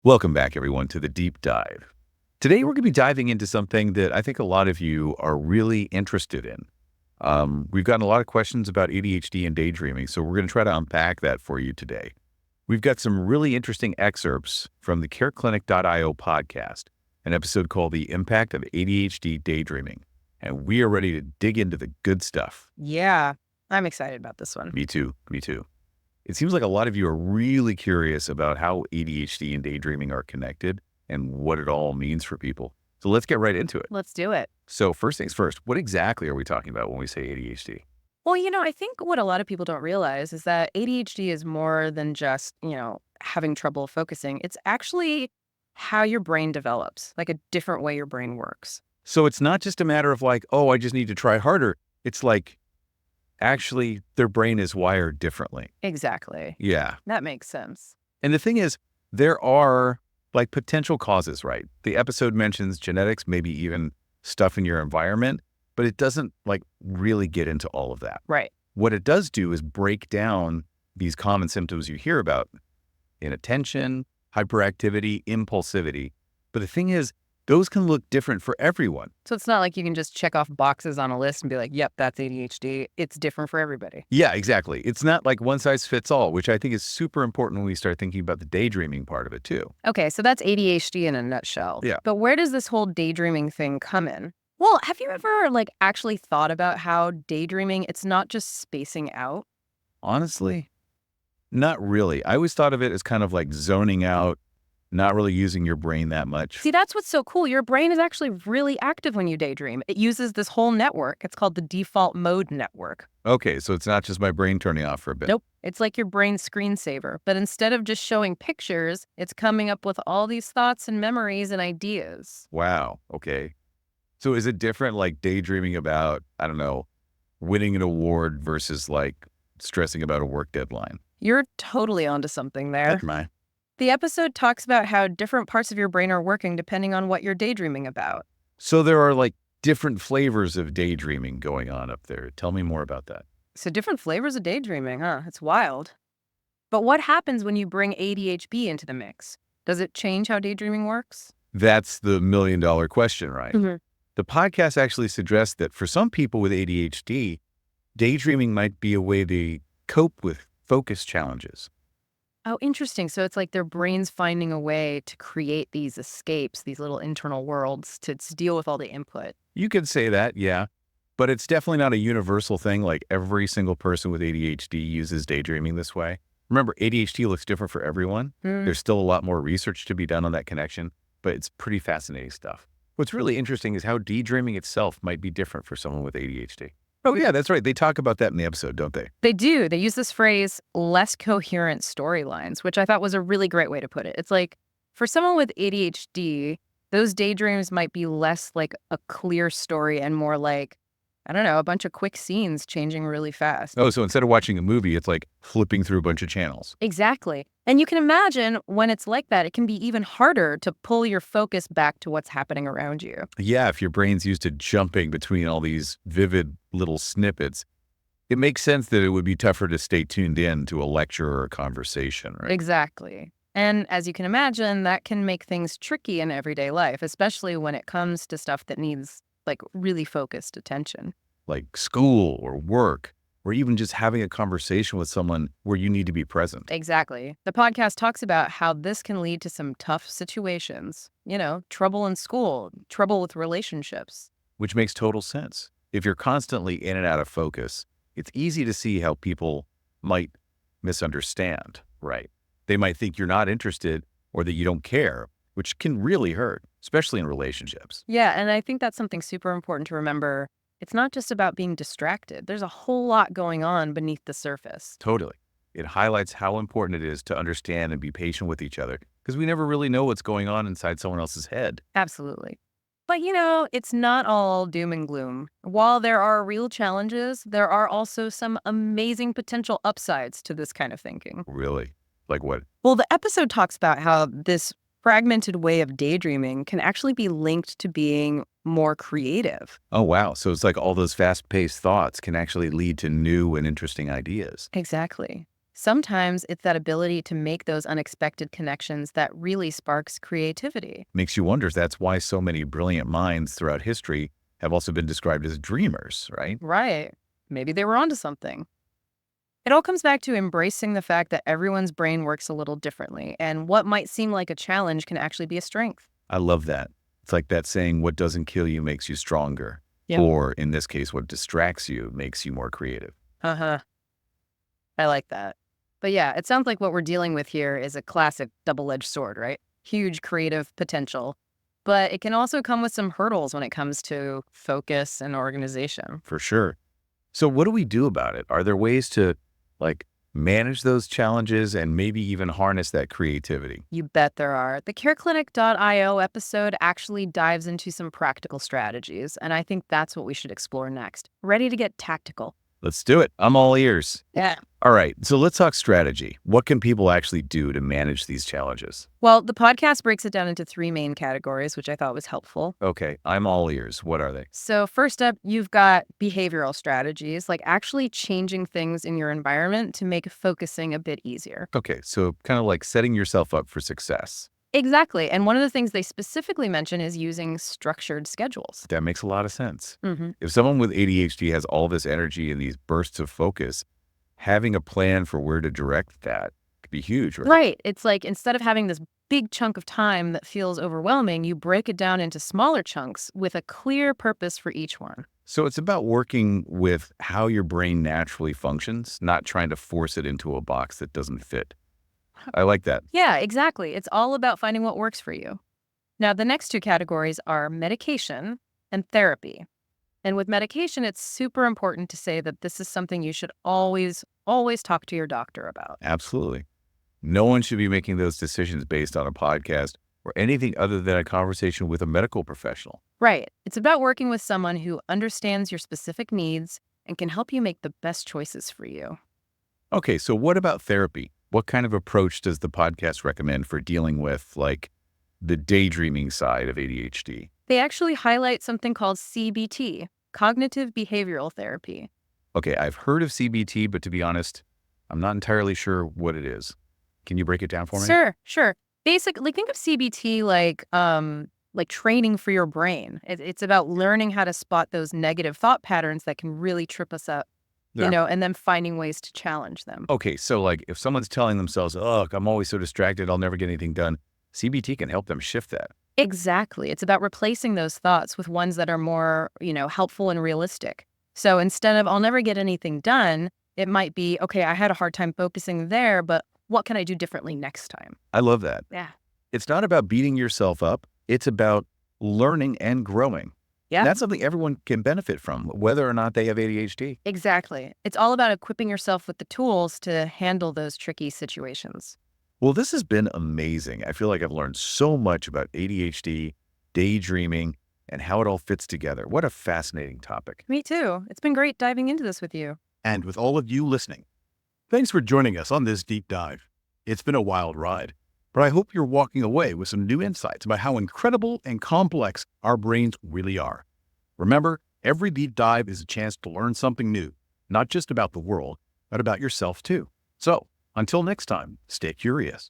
Welcome back, everyone, to the Deep Dive. Today, we're going to be diving into something that I think a lot of you are really interested in. We've gotten a lot of questions about ADHD and daydreaming, so we're going to try to unpack that for you today. We've got some really interesting excerpts from the careclinic.io podcast, an episode called The Impact of ADHD Daydreaming, and we are ready to dig into the good stuff. Yeah, I'm excited about this one. Me too. It seems like a lot of you are really curious about how ADHD and daydreaming are connected and what it all means for people. So let's get right into it. Let's do it. So first things first, what exactly are we talking about when we say ADHD? Well, I think what a lot of people don't realize is that ADHD is more than just, having trouble focusing. It's actually how your brain develops, like a different way your brain works. So it's not just a matter of like, oh, I just need to try harder. It's like, actually, their brain is wired differently. Exactly. Yeah. That makes sense. And the thing is, there are like potential causes, right? The episode mentions genetics, maybe even stuff in your environment, but it doesn't like really get into all of that. Right. What it does do is break down these common symptoms you hear about: inattention, hyperactivity, impulsivity. But the thing is, those can look different for everyone. So it's not like you can just check off boxes on a list and be like, yep, that's ADHD. It's different for everybody. Yeah, exactly. It's not like one size fits all, which I think is super important when we start thinking about the daydreaming part of it too. Okay, so that's ADHD in a nutshell. Yeah. But where does this whole daydreaming thing come in? Well, have you ever actually thought about how daydreaming, it's not just spacing out? Honestly, not really. I always thought of it as kind of like zoning out, not really using your brain that much. See, that's what's so cool. Your brain is actually really active when you daydream. It uses this whole network. It's called the default mode network. Okay, so it's not just my brain turning off for a bit. Nope. It's like your brain's screensaver. But instead of just showing pictures, it's coming up with all these thoughts and memories and ideas. Wow. Okay. So is it different, like daydreaming about, I don't know, winning an award versus like stressing about a work deadline? You're totally onto something there. That's mine. The episode talks about how different parts of your brain are working depending on what you're daydreaming about. So there are like different flavors of daydreaming going on up there. Tell me more about that. So different flavors of daydreaming, huh? It's wild. But what happens when you bring ADHD into the mix? Does it change how daydreaming works? That's the million-dollar question, right? Mm-hmm. The podcast actually suggests that for some people with ADHD, daydreaming might be a way to cope with focus challenges. Oh, interesting. So it's like their brain's finding a way to create these escapes, these little internal worlds to deal with all the input. You could say that, yeah. But it's definitely not a universal thing. Like every single person with ADHD uses daydreaming this way. Remember, ADHD looks different for everyone. There's still a lot more research to be done on that connection, but it's pretty fascinating stuff. What's really interesting is how daydreaming itself might be different for someone with ADHD. Oh, yeah, that's right. They talk about that in the episode, don't they? They do. They use this phrase, less coherent storylines, which I thought was a really great way to put it. It's like, for someone with ADHD, those daydreams might be less like a clear story and more like, I don't know, a bunch of quick scenes changing really fast. Oh, so instead of watching a movie, it's like flipping through a bunch of channels. Exactly. And you can imagine when it's like that, it can be even harder to pull your focus back to what's happening around you. Yeah, if your brain's used to jumping between all these vivid little snippets, it makes sense that it would be tougher to stay tuned in to a lecture or a conversation, right? Exactly. And as you can imagine, that can make things tricky in everyday life, especially when it comes to stuff that needs like really focused attention. Like school or work, or even just having a conversation with someone where you need to be present. Exactly. The podcast talks about how this can lead to some tough situations, trouble in school, trouble with relationships. Which makes total sense. If you're constantly in and out of focus, it's easy to see how people might misunderstand, right? They might think you're not interested or that you don't care, which can really hurt, especially in relationships. Yeah, and I think that's something super important to remember. It's not just about being distracted. There's a whole lot going on beneath the surface. Totally. It highlights how important it is to understand and be patient with each other because we never really know what's going on inside someone else's head. Absolutely. But it's not all doom and gloom. While there are real challenges, there are also some amazing potential upsides to this kind of thinking. Really? Like what? Well, the episode talks about how this fragmented way of daydreaming can actually be linked to being more creative. Oh, wow. So it's like all those fast-paced thoughts can actually lead to new and interesting ideas. Exactly. Sometimes it's that ability to make those unexpected connections that really sparks creativity. Makes you wonder if that's why so many brilliant minds throughout history have also been described as dreamers, right? Right. Maybe they were onto something. It all comes back to embracing the fact that everyone's brain works a little differently, and what might seem like a challenge can actually be a strength. I love that. It's like that saying, what doesn't kill you makes you stronger. Yep. Or in this case, what distracts you makes you more creative. Uh huh. I like that. But yeah, it sounds like what we're dealing with here is a classic double edged sword, right? Huge creative potential. But it can also come with some hurdles when it comes to focus and organization. For sure. So what do we do about it? Are there ways to like manage those challenges and maybe even harness that creativity? You bet there are. The careclinic.io episode actually dives into some practical strategies, and I think that's what we should explore next. Ready to get tactical? Let's do it. I'm all ears. Yeah. All right. So let's talk strategy. What can people actually do to manage these challenges? Well, the podcast breaks it down into three main categories, which I thought was helpful. Okay. I'm all ears. What are they? So, first up, you've got behavioral strategies, like actually changing things in your environment to make focusing a bit easier. Okay. So kind of like setting yourself up for success. Exactly. And one of the things they specifically mention is using structured schedules. That makes a lot of sense. Hmm. If someone with ADHD has all this energy and these bursts of focus, having a plan for where to direct that could be huge, right? Right. It's like instead of having this big chunk of time that feels overwhelming, you break it down into smaller chunks with a clear purpose for each one. So it's about working with how your brain naturally functions, not trying to force it into a box that doesn't fit. I like that. Yeah, exactly. It's all about finding what works for you. Now, the next two categories are medication and therapy. And with medication, it's super important to say that this is something you should always talk to your doctor about. Absolutely. No one should be making those decisions based on a podcast or anything other than a conversation with a medical professional. Right. It's about working with someone who understands your specific needs and can help you make the best choices for you. Okay, so what about therapy? What kind of approach does the podcast recommend for dealing with, like, the daydreaming side of ADHD? They actually highlight something called CBT, cognitive behavioral therapy. Okay, I've heard of CBT, but to be honest, I'm not entirely sure what it is. Can you break it down for me? Sure. Basically, think of CBT like training for your brain. It's about learning how to spot those negative thought patterns that can really trip us up, Yeah. and then finding ways to challenge them. Okay, so like if someone's telling themselves, oh, I'm always so distracted, I'll never get anything done, CBT can help them shift that. Exactly. It's about replacing those thoughts with ones that are more, helpful and realistic. So instead of I'll never get anything done, it might be, okay, I had a hard time focusing there, but what can I do differently next time? I love that. Yeah. It's not about beating yourself up. It's about learning and growing. Yeah. That's something everyone can benefit from, whether or not they have ADHD. Exactly. It's all about equipping yourself with the tools to handle those tricky situations. Well, this has been amazing. I feel like I've learned so much about ADHD, daydreaming, and how it all fits together. What a fascinating topic. Me too. It's been great diving into this with you. And with all of you listening. Thanks for joining us on this deep dive. It's been a wild ride, but I hope you're walking away with some new insights about how incredible and complex our brains really are. Remember, every deep dive is a chance to learn something new, not just about the world, but about yourself too. So, until next time, stay curious.